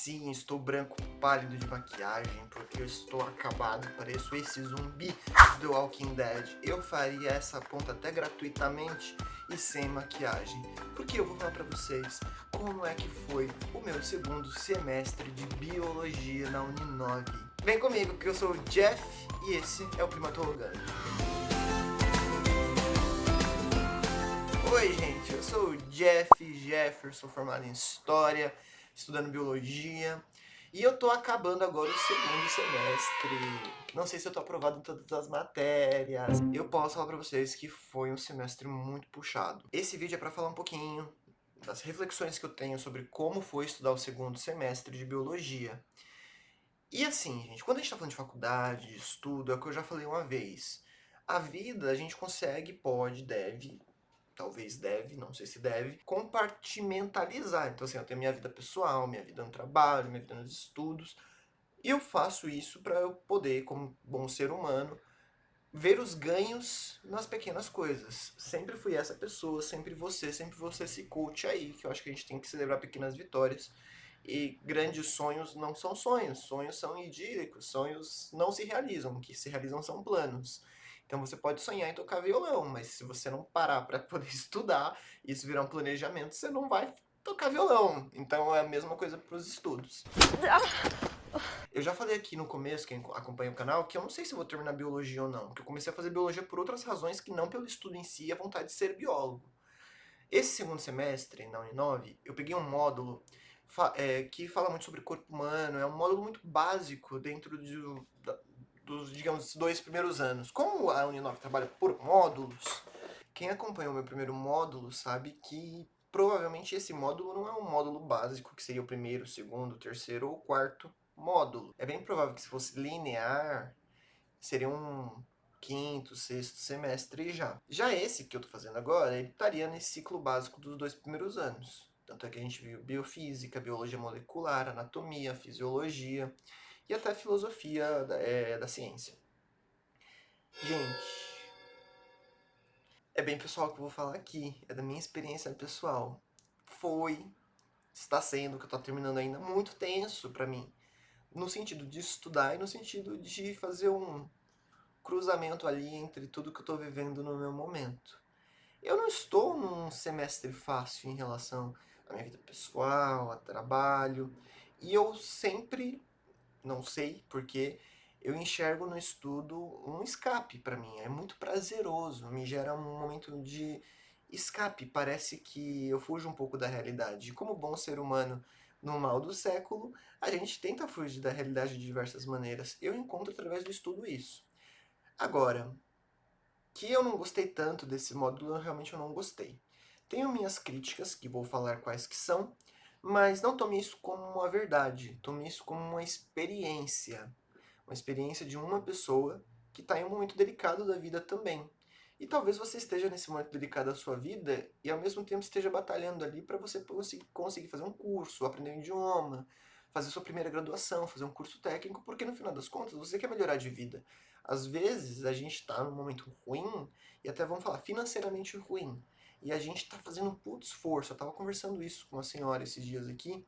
Sim, estou branco pálido de maquiagem, porque eu estou acabado, pareço esse zumbi do Walking Dead. Eu faria essa ponta até gratuitamente e sem maquiagem, porque eu vou falar pra vocês como é que foi o meu segundo semestre de Biologia na Uninove. Vem comigo que eu sou o Jeff e esse é o Primatologando. Oi gente, eu sou o Jeff, sou formado em História, estudando Biologia, e eu tô acabando agora o segundo semestre. Não sei se eu tô aprovado em todas as matérias. Eu posso falar pra vocês que foi um semestre muito puxado. Esse vídeo é pra falar um pouquinho das reflexões que eu tenho sobre como foi estudar o segundo semestre de Biologia. E assim, gente, quando a gente tá falando de faculdade, de estudo, é o que eu já falei uma vez. A vida a gente consegue, pode, deve, talvez deve, não sei se deve, compartimentalizar. Então, assim, eu tenho minha vida pessoal, minha vida no trabalho, minha vida nos estudos, e eu faço isso para eu poder, como bom ser humano, ver os ganhos nas pequenas coisas. Sempre fui essa pessoa, sempre você esse coach aí, que eu acho que a gente tem que celebrar pequenas vitórias. E grandes sonhos não são sonhos, sonhos são idílicos, sonhos não se realizam, o que se realizam são planos. Então você pode sonhar em tocar violão, mas se você não parar para poder estudar, isso virar um planejamento, você não vai tocar violão. Então é a mesma coisa para os estudos. Eu já falei aqui no começo, quem acompanha o canal, que eu não sei se eu vou terminar biologia ou não, porque eu comecei a fazer biologia por outras razões que não pelo estudo em si e a vontade de ser biólogo. Esse segundo semestre, na Uninove, eu peguei um módulo que fala muito sobre corpo humano, é um módulo muito básico dentro dos, digamos, 2 primeiros anos. Como a Uninove trabalha por módulos, quem acompanhou o meu primeiro módulo sabe que provavelmente esse módulo não é um módulo básico, que seria o primeiro, segundo, terceiro ou quarto módulo. É bem provável que se fosse linear, seria um quinto, sexto semestre já. Já esse que eu tô fazendo agora, ele estaria nesse ciclo básico dos 2 primeiros anos. Tanto é que a gente viu biofísica, biologia molecular, anatomia, fisiologia e até filosofia da ciência. Gente, é bem pessoal que eu vou falar aqui, é da minha experiência pessoal. Está sendo, que eu tô terminando ainda, muito tenso pra mim. No sentido de estudar e no sentido de fazer um cruzamento ali entre tudo que eu tô vivendo no meu momento. Eu não estou num semestre fácil em relação à minha vida pessoal, a trabalho, e eu sempre, não sei porque, eu enxergo no estudo um escape para mim. É muito prazeroso, me gera um momento de escape. Parece que eu fujo um pouco da realidade. Como bom ser humano no mal do século, a gente tenta fugir da realidade de diversas maneiras. Eu encontro através do estudo isso. Agora, que eu não gostei tanto desse módulo, realmente eu não gostei. Tenho minhas críticas, que vou falar quais que são, mas não tome isso como uma verdade, tome isso como uma experiência. Uma experiência de uma pessoa que está em um momento delicado da vida também. E talvez você esteja nesse momento delicado da sua vida e ao mesmo tempo esteja batalhando ali para você conseguir fazer um curso, aprender um idioma, fazer sua primeira graduação, fazer um curso técnico, porque no final das contas você quer melhorar de vida. Às vezes a gente está num momento ruim, e até vamos falar financeiramente ruim, e a gente está fazendo um puto esforço. Eu estava conversando isso com uma senhora esses dias aqui,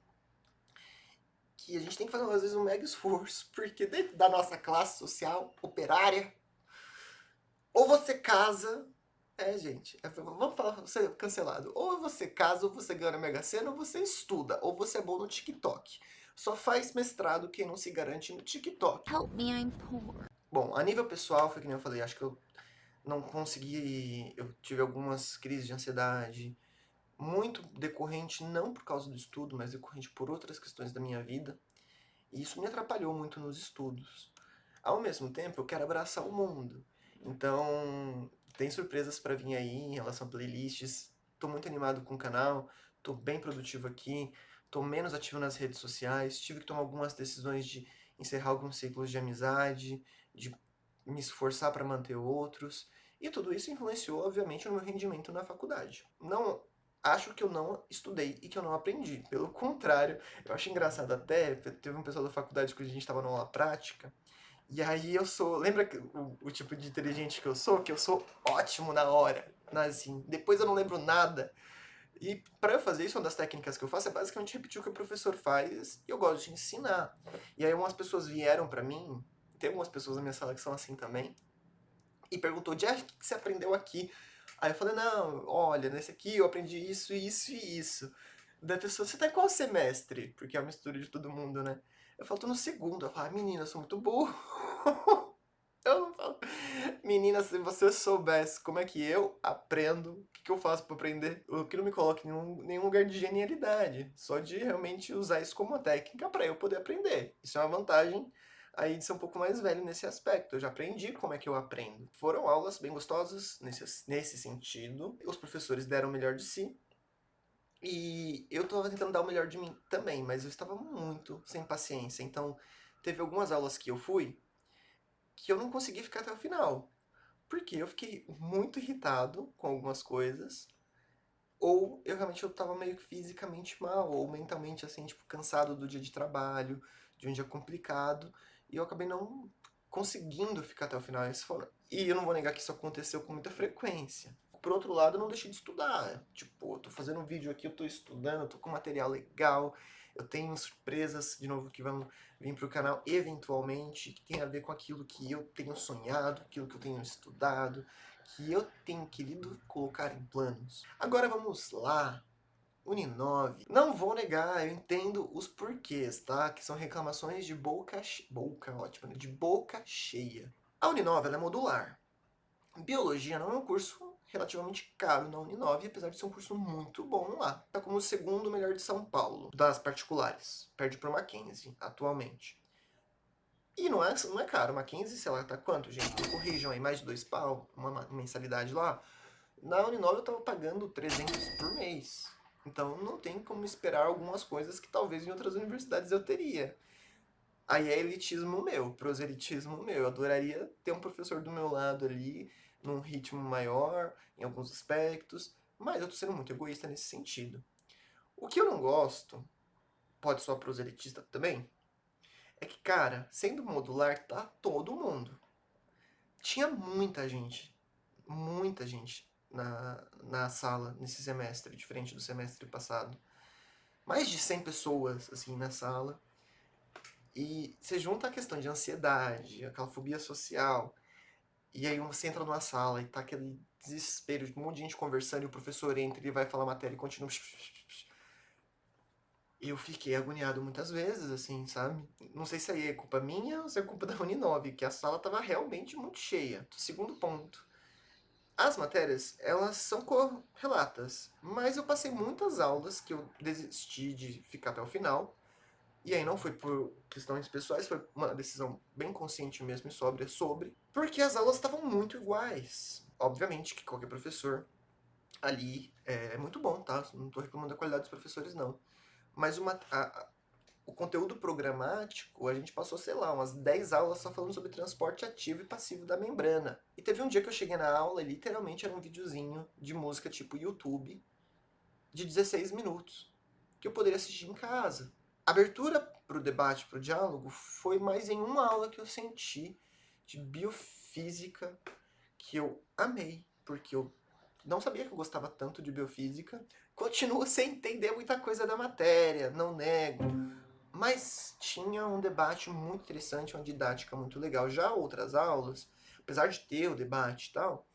que a gente tem que fazer às vezes um mega esforço, porque dentro da nossa classe social operária, ou você casa, gente, vamos falar, você é cancelado, ou você casa, ou você ganha na Mega Sena, ou você estuda, ou você é bom no TikTok. Só faz mestrado quem não se garante no TikTok. Help me, I'm poor. Bom, a nível pessoal, foi que nem eu falei, acho que eu não consegui, eu tive algumas crises de ansiedade, muito decorrente não por causa do estudo, mas decorrente por outras questões da minha vida, e isso me atrapalhou muito nos estudos. Ao mesmo tempo, eu quero abraçar o mundo, então tem surpresas para vir aí em relação a playlists, tô muito animado com o canal, tô bem produtivo aqui, tô menos ativo nas redes sociais, tive que tomar algumas decisões de encerrar alguns ciclos de amizade, de me esforçar para manter outros, e tudo isso influenciou, obviamente, no meu rendimento na faculdade. Não acho que eu não estudei e que eu não aprendi. Pelo contrário, eu acho engraçado até, teve um pessoal da faculdade que a gente estava numa aula prática, e aí eu sou, lembra o tipo de inteligente que eu sou? Que eu sou ótimo na hora, assim, depois eu não lembro nada. E para eu fazer isso, uma das técnicas que eu faço é basicamente repetir o que o professor faz e eu gosto de ensinar. E aí umas pessoas vieram para mim, tem algumas pessoas na minha sala que são assim também, e perguntou, Jeff, o que você aprendeu aqui? Aí eu falei, não, olha, nesse aqui eu aprendi isso, isso e isso. Daí a pessoa, você tá em qual semestre? Porque é uma mistura de todo mundo, né? Eu falo, tô no segundo. Eu falo, menina, eu sou muito burro. Eu não falo. Menina, se você soubesse como é que eu aprendo, o que eu faço pra aprender, o que não me coloca em nenhum lugar de genialidade. Só de realmente usar isso como uma técnica pra eu poder aprender. Isso é uma vantagem aí de ser um pouco mais velho nesse aspecto. Eu já aprendi como é que eu aprendo. Foram aulas bem gostosas nesse sentido. Os professores deram o melhor de si. E eu tava tentando dar o melhor de mim também, mas eu estava muito sem paciência. Então, teve algumas aulas que eu fui que eu não consegui ficar até o final. Porque eu fiquei muito irritado com algumas coisas, ou eu realmente eu tava meio que fisicamente mal, ou mentalmente assim, tipo, cansado do dia de trabalho, de um dia complicado, e eu acabei não conseguindo ficar até o final. E eu não vou negar que isso aconteceu com muita frequência. Por outro lado, eu não deixei de estudar. Tipo, eu tô fazendo um vídeo aqui, eu tô estudando, eu tô com material legal, eu tenho surpresas, de novo, que vão vir pro canal eventualmente, que tem a ver com aquilo que eu tenho sonhado, aquilo que eu tenho estudado, que eu tenho querido colocar em planos. Agora vamos lá. Uninove. Não vou negar, eu entendo os porquês, tá? Que são reclamações de boca, ótimo, né? De boca cheia. A Uninove ela é modular. Biologia não é um curso relativamente caro na Uninove, apesar de ser um curso muito bom lá. Tá como o segundo melhor de São Paulo, das particulares. Perde para o Mackenzie, atualmente. E não é caro. Mackenzie, sei lá, tá quanto, gente? Me corrijam aí, mais de 2 pau, uma mensalidade lá. Na Uninove eu tava pagando 300 por mês. Então não tem como esperar algumas coisas que talvez em outras universidades eu teria. Aí é elitismo meu, proselitismo meu. Eu adoraria ter um professor do meu lado ali, num ritmo maior, em alguns aspectos, mas eu tô sendo muito egoísta nesse sentido. O que eu não gosto, pode soar proselitista também, é que, cara, sendo modular, tá todo mundo. Tinha muita gente na sala nesse semestre, diferente do semestre passado. Mais de 100 pessoas, assim, na sala. E você junta a questão de ansiedade, aquela fobia social, e aí você entra numa sala e tá aquele desespero de um monte de gente conversando e o professor entra, ele vai falar a matéria e continua. Eu fiquei agoniado muitas vezes, assim, sabe? Não sei se aí é culpa minha ou se é culpa da Uninove, que a sala tava realmente muito cheia. Segundo ponto. As matérias, elas são correlatas, mas eu passei muitas aulas que eu desisti de ficar até o final, e aí não foi por questões pessoais, foi uma decisão bem consciente mesmo e sóbria sobre, porque as aulas estavam muito iguais. Obviamente que qualquer professor ali é muito bom, tá? Não tô reclamando da qualidade dos professores, não. Mas o conteúdo programático, a gente passou, sei lá, umas 10 aulas só falando sobre transporte ativo e passivo da membrana. E teve um dia que eu cheguei na aula e literalmente era um videozinho de música tipo YouTube de 16 minutos, que eu poderia assistir em casa. A abertura para o debate, para o diálogo, foi mais em uma aula que eu senti de biofísica que eu amei, porque eu não sabia que eu gostava tanto de biofísica. Continuo sem entender muita coisa da matéria, não nego, mas tinha um debate muito interessante, uma didática muito legal. Já outras aulas, apesar de ter o debate e tal,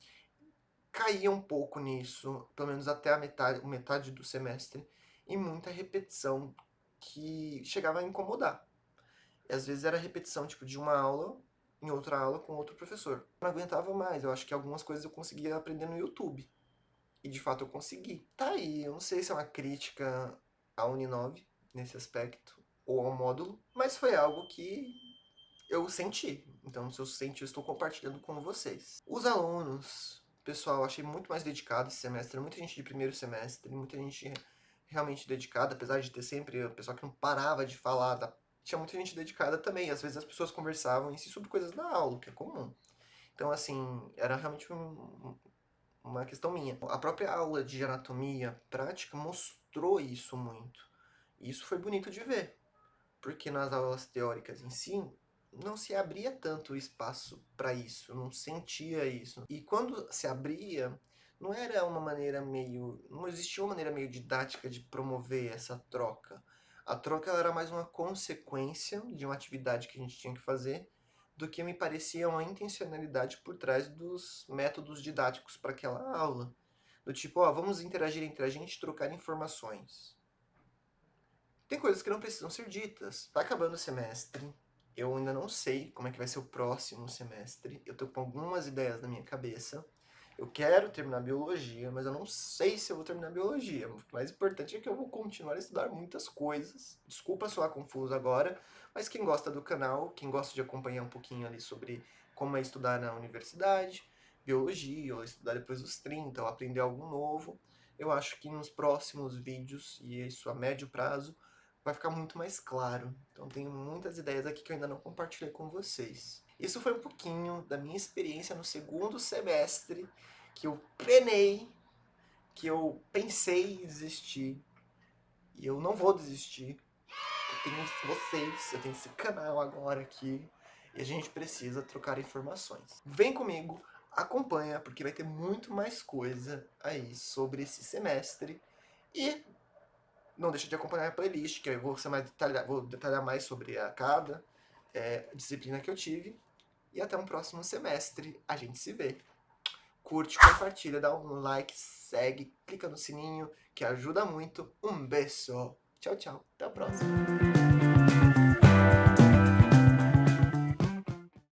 caía um pouco nisso, pelo menos até a metade do semestre, e muita repetição que chegava a incomodar. E às vezes era repetição tipo de uma aula em outra aula com outro professor. Eu não aguentava mais, eu acho que algumas coisas eu conseguia aprender no YouTube. E de fato eu consegui. Tá aí, eu não sei se é uma crítica à Uninove nesse aspecto, ou ao módulo, mas foi algo que eu senti. Então, se eu senti, eu estou compartilhando com vocês. Os alunos, pessoal, achei muito mais dedicado esse semestre. Muita gente de primeiro semestre, muita gente realmente dedicada, apesar de ter sempre o pessoal que não parava de falar. Tinha muita gente dedicada também. Às vezes as pessoas conversavam em si sobre coisas da aula, o que é comum. Então, assim, era realmente uma questão minha. A própria aula de anatomia prática mostrou isso muito. E isso foi bonito de ver, porque nas aulas teóricas em si não se abria tanto espaço para isso, não sentia isso. E quando se abria, não era uma maneira meio... Não existia uma maneira meio didática de promover essa troca. A troca ela era mais uma consequência de uma atividade que a gente tinha que fazer do que me parecia uma intencionalidade por trás dos métodos didáticos para aquela aula. Do tipo, ó, vamos interagir entre a gente e trocar informações. Tem coisas que não precisam ser ditas. Tá acabando o semestre. Eu ainda não sei como é que vai ser o próximo semestre. Eu tô com algumas ideias na minha cabeça. Eu quero terminar biologia, mas eu não sei se eu vou terminar biologia. O mais importante é que eu vou continuar a estudar muitas coisas. Desculpa soar confuso agora, mas quem gosta do canal, quem gosta de acompanhar um pouquinho ali sobre como é estudar na universidade, biologia, ou estudar depois dos 30, ou aprender algo novo, eu acho que nos próximos vídeos, e isso a médio prazo, vai ficar muito mais claro. Então tenho muitas ideias aqui que eu ainda não compartilhei com vocês. Isso foi um pouquinho da minha experiência no segundo semestre, que eu penei, que eu pensei em desistir, e eu não vou desistir. Eu tenho vocês, eu tenho esse canal agora aqui, e a gente precisa trocar informações. Vem comigo, acompanha, porque vai ter muito mais coisa aí sobre esse semestre, e não deixa de acompanhar a playlist, que eu vou detalhar mais sobre cada disciplina que eu tive. E até um próximo semestre. A gente se vê. Curte, compartilha, dá um like, segue, clica no sininho, que ajuda muito. Um beijo. Tchau, tchau. Até a próxima.